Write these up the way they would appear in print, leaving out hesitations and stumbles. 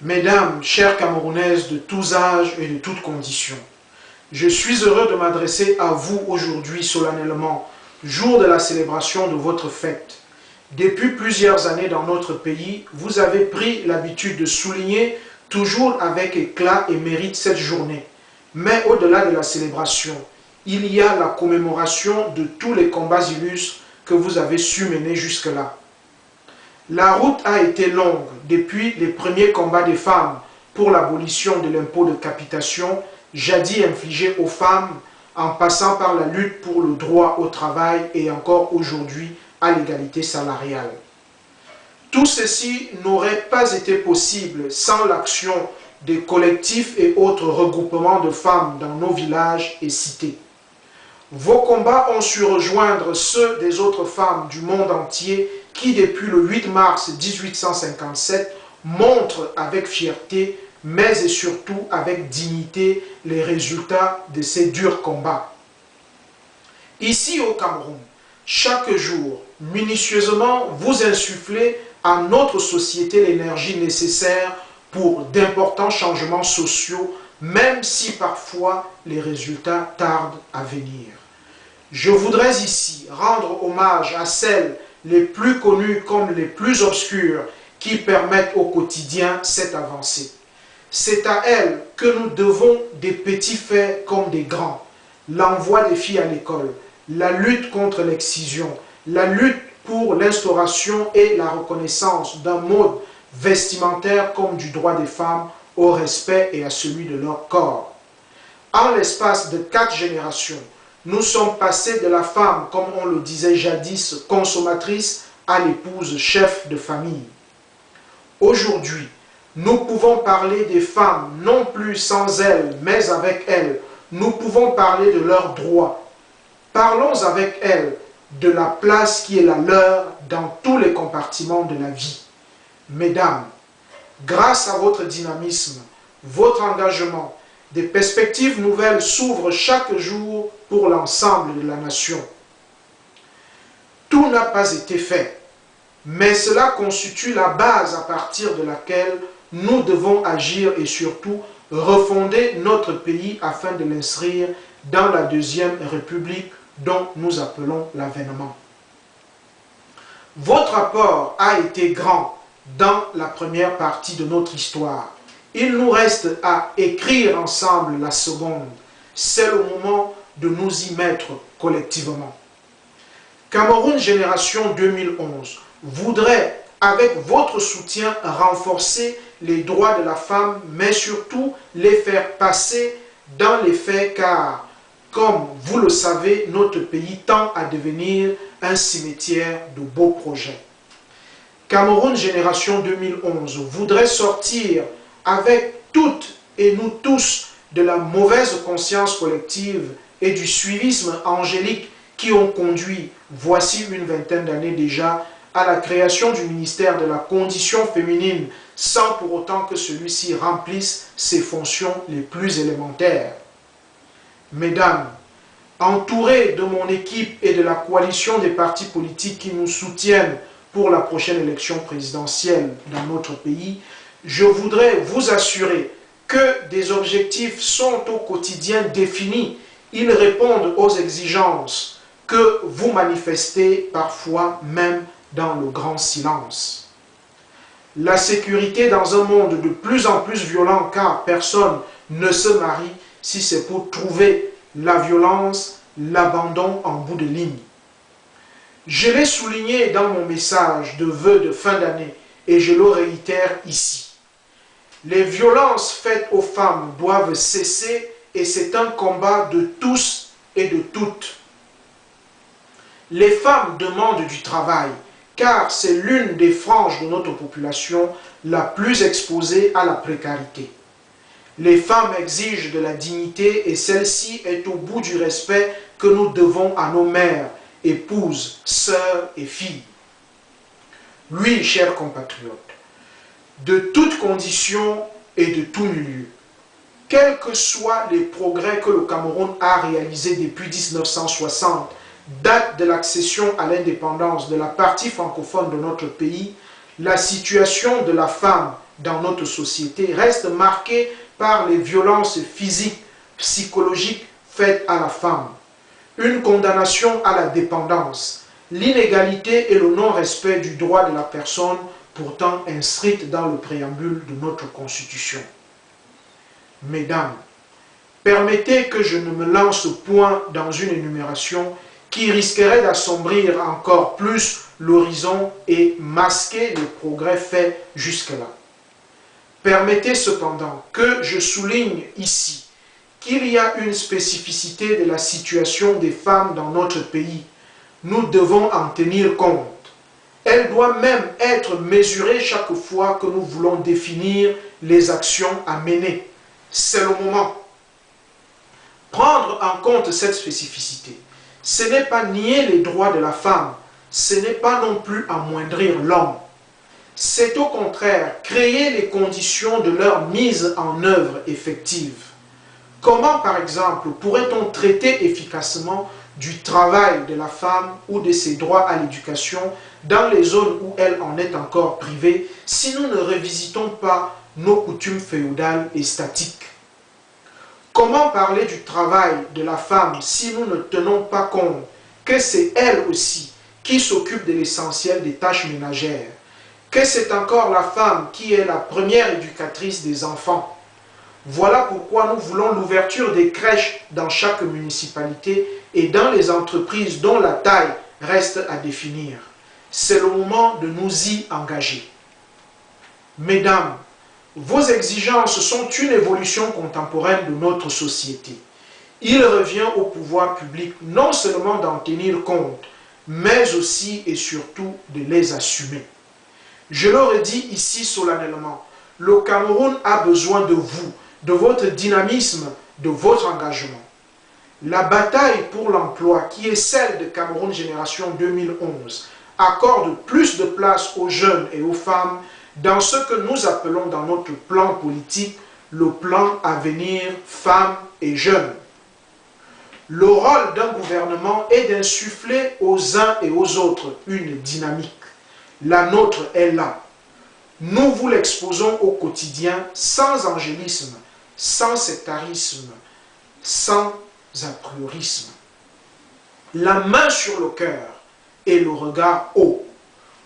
Mesdames, chères Camerounaises de tous âges et de toutes conditions, je suis heureux de m'adresser à vous aujourd'hui solennellement, jour de la célébration de votre fête. Depuis plusieurs années dans notre pays, vous avez pris l'habitude de souligner toujours avec éclat et mérite cette journée. Mais au-delà de la célébration, il y a la commémoration de tous les combats illustres que vous avez su mener jusque-là. La route a été longue depuis les premiers combats des femmes pour l'abolition de l'impôt de capitation, jadis infligé aux femmes, en passant par la lutte pour le droit au travail et encore aujourd'hui à l'égalité salariale. Tout ceci n'aurait pas été possible sans l'action des collectifs et autres regroupements de femmes dans nos villages et cités. Vos combats ont su rejoindre ceux des autres femmes du monde entier qui, depuis le 8 mars 1857, montrent avec fierté, mais et surtout avec dignité, les résultats de ces durs combats. Ici au Cameroun, chaque jour, minutieusement, vous insufflez à notre société l'énergie nécessaire pour d'importants changements sociaux, même si parfois les résultats tardent à venir. Je voudrais ici rendre hommage à celles les plus connues comme les plus obscures qui permettent au quotidien cette avancée. C'est à elles que nous devons des petits faits comme des grands. L'envoi des filles à l'école, la lutte contre l'excision, la lutte pour l'instauration et la reconnaissance d'un mode vestimentaire comme du droit des femmes au respect et à celui de leur corps. En l'espace de 4 générations, nous sommes passés de la femme, comme on le disait jadis, consommatrice, à l'épouse chef de famille. Aujourd'hui, nous pouvons parler des femmes, non plus sans elles, mais avec elles. Nous pouvons parler de leurs droits. Parlons avec elles de la place qui est la leur dans tous les compartiments de la vie. Mesdames, grâce à votre dynamisme, votre engagement, des perspectives nouvelles s'ouvrent chaque jour pour l'ensemble de la nation. Tout n'a pas été fait, mais cela constitue la base à partir de laquelle nous devons agir et surtout refonder notre pays afin de l'inscrire dans la deuxième République dont nous appelons l'avènement. Votre apport a été grand dans la première partie de notre histoire. Il nous reste à écrire ensemble la seconde. C'est le moment de nous y mettre collectivement. Cameroun Génération 2011 voudrait, avec votre soutien, renforcer les droits de la femme, mais surtout les faire passer dans les faits, car, comme vous le savez, notre pays tend à devenir un cimetière de beaux projets. Cameroun Génération 2011 voudrait sortir avec toutes et nous tous de la mauvaise conscience collective et du suivisme angélique qui ont conduit, voici une vingtaine d'années déjà, à la création du ministère de la condition féminine, sans pour autant que celui-ci remplisse ses fonctions les plus élémentaires. Mesdames, entourées de mon équipe et de la coalition des partis politiques qui nous soutiennent pour la prochaine élection présidentielle dans notre pays, je voudrais vous assurer que des objectifs sont au quotidien définis. Ils répondent aux exigences que vous manifestez parfois même dans le grand silence. La sécurité dans un monde de plus en plus violent, car personne ne se marie si c'est pour trouver la violence, l'abandon en bout de ligne. Je l'ai souligné dans mon message de vœux de fin d'année et je le réitère ici. Les violences faites aux femmes doivent cesser et c'est un combat de tous et de toutes. Les femmes demandent du travail car c'est l'une des franges de notre population la plus exposée à la précarité. Les femmes exigent de la dignité et celle-ci est au bout du respect que nous devons à nos mères, épouses, sœurs et filles. Oui, chers compatriotes, de toutes conditions et de tout milieu, quels que soient les progrès que le Cameroun a réalisés depuis 1960, date de l'accession à l'indépendance de la partie francophone de notre pays, la situation de la femme dans notre société reste marquée par les violences physiques, psychologiques faites à la femme, une condamnation à la dépendance, l'inégalité et le non-respect du droit de la personne pourtant inscrite dans le préambule de notre Constitution. Mesdames, permettez que je ne me lance point dans une énumération qui risquerait d'assombrir encore plus l'horizon et masquer les progrès faits jusque-là. Permettez cependant que je souligne ici qu'il y a une spécificité de la situation des femmes dans notre pays. Nous devons en tenir compte. Elle doit même être mesurée chaque fois que nous voulons définir les actions à mener. C'est le moment. Prendre en compte cette spécificité, ce n'est pas nier les droits de la femme, ce n'est pas non plus amoindrir l'homme. C'est au contraire créer les conditions de leur mise en œuvre effective. Comment, par exemple, pourrait-on traiter efficacement du travail de la femme ou de ses droits à l'éducation dans les zones où elle en est encore privée si nous ne revisitons pas nos coutumes féodales et statiques? Comment parler du travail de la femme si nous ne tenons pas compte que c'est elle aussi qui s'occupe de l'essentiel des tâches ménagères, que c'est encore la femme qui est la première éducatrice des enfants? Voilà pourquoi nous voulons l'ouverture des crèches dans chaque municipalité et dans les entreprises dont la taille reste à définir. C'est le moment de nous y engager. Mesdames, vos exigences sont une évolution contemporaine de notre société. Il revient au pouvoir public non seulement d'en tenir compte, mais aussi et surtout de les assumer. Je le redis ici solennellement, le Cameroun a besoin de vous, de votre dynamisme, de votre engagement. La bataille pour l'emploi, qui est celle de Cameroun Génération 2011, accorde plus de place aux jeunes et aux femmes dans ce que nous appelons dans notre plan politique le plan Avenir Femmes et Jeunes. Le rôle d'un gouvernement est d'insuffler aux uns et aux autres une dynamique. La nôtre est là. Nous vous l'exposons au quotidien sans angélisme, sans sectarisme, sans apriorisme. La main sur le cœur et le regard haut.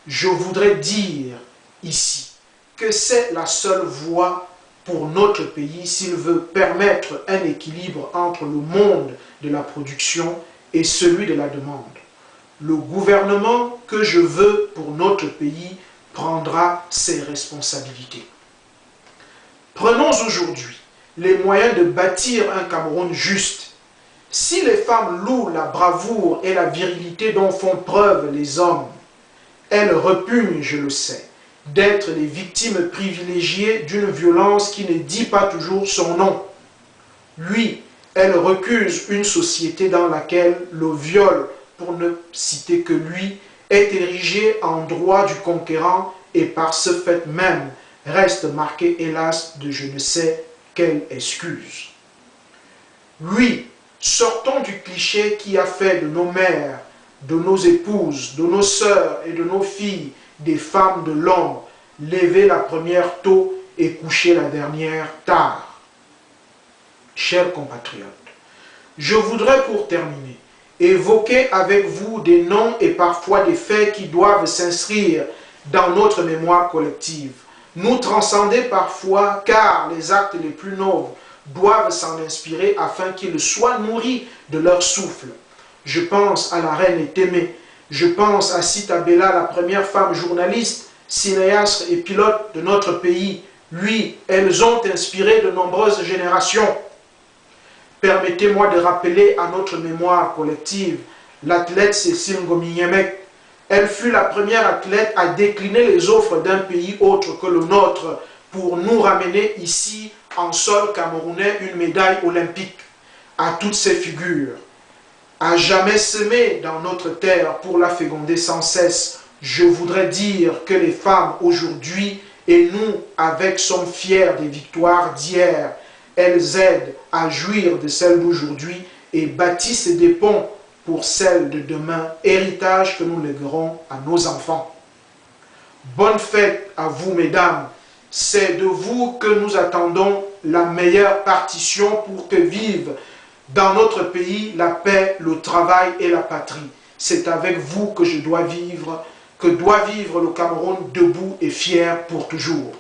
Je voudrais dire ici que c'est la seule voie pour notre pays s'il veut permettre un équilibre entre le monde de la production et celui de la demande. Le gouvernement que je veux pour notre pays prendra ses responsabilités. Prenons aujourd'hui les moyens de bâtir un Cameroun juste. Si les femmes louent la bravoure et la virilité dont font preuve les hommes, elles repugnent, je le sais, d'être les victimes privilégiées d'une violence qui ne dit pas toujours son nom. Oui, elles recusent une société dans laquelle le viol, pour ne citer que lui, est érigé en droit du conquérant et par ce fait même reste marqué hélas de je ne sais quelle excuse. Oui, sortons du cliché qui a fait de nos mères, de nos épouses, de nos sœurs et de nos filles des femmes de l'ombre, lever la première tôt et coucher la dernière tard. Chers compatriotes, je voudrais pour terminer évoquer avec vous des noms et parfois des faits qui doivent s'inscrire dans notre mémoire collective, nous transcender parfois car les actes les plus nobles doivent s'en inspirer afin qu'ils soient nourris de leur souffle. Je pense à la reine Témé, je pense à Sita Bella, la première femme journaliste, cinéaste et pilote de notre pays. Oui, elles ont inspiré de nombreuses générations. Permettez-moi de rappeler à notre mémoire collective l'athlète Cécile Ngomi-Nyemek. Elle fut la première athlète à décliner les offres d'un pays autre que le nôtre pour nous ramener ici, en sol camerounais, une médaille olympique. À toutes ces figures, à jamais semées dans notre terre pour la féconder sans cesse, je voudrais dire que les femmes aujourd'hui, et nous avec, sommes fiers des victoires d'hier. Elles aident à jouir de celles d'aujourd'hui et bâtissent des ponts pour celles de demain, héritage que nous léguerons à nos enfants. Bonne fête à vous, mesdames. C'est de vous que nous attendons la meilleure partition pour que vive dans notre pays la paix, le travail et la patrie. C'est avec vous que je dois vivre, que doit vivre le Cameroun debout et fier pour toujours.